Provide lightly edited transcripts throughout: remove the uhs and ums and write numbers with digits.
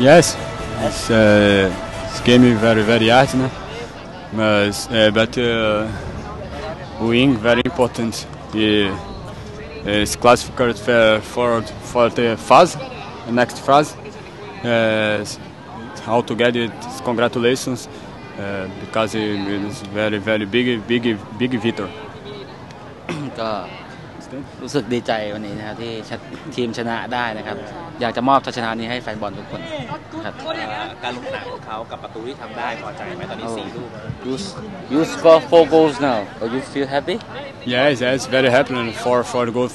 Yes, it's game very hard, né? But win very important. It's classified for the phase, the next phase. How to get it? Congratulations, because it's very big victory. ก็รู้สึกดีใจวันนี้นะครับที่ทีมชนะได้นะครับอยากจะมอบชัยชนะนี้ให้แฟนบอลทุกคนครับการลงสนามของเขากับประตูที่ทำได้พอใจไหมตอนนี้4 ลูก You score 4 goals now. Are you feel happy? Yes, very happy for the goal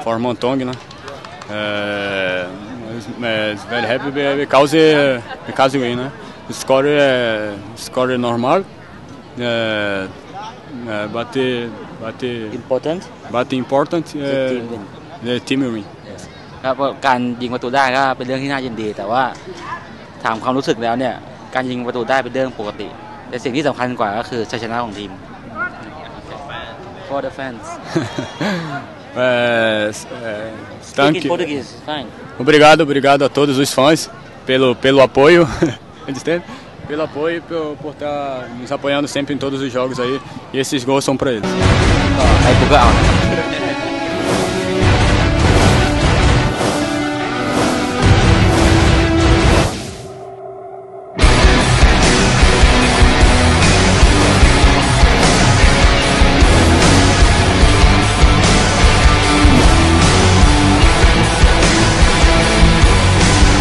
for Montong, né? It's very happy because we win, né? Score normal, but important the team win. ครับการยิงประตูได้ก็เป็นเรื่องที่น่ายินดีแต่ว่าถามความรู้สึกแล้วเนี่ยการยิงประตูได้เป็นเรื่องปกติแต่สิ่งที่สำคัญกว่าก็คือชัยชนะของทีม For the fans. Speaking Portuguese, fine. Obrigado a todos os fãs pelo apoio. Pelo apoio e por estar nos apoiando sempre em todos os jogos aí. E esses gols são para eles. ให้กูก็เอา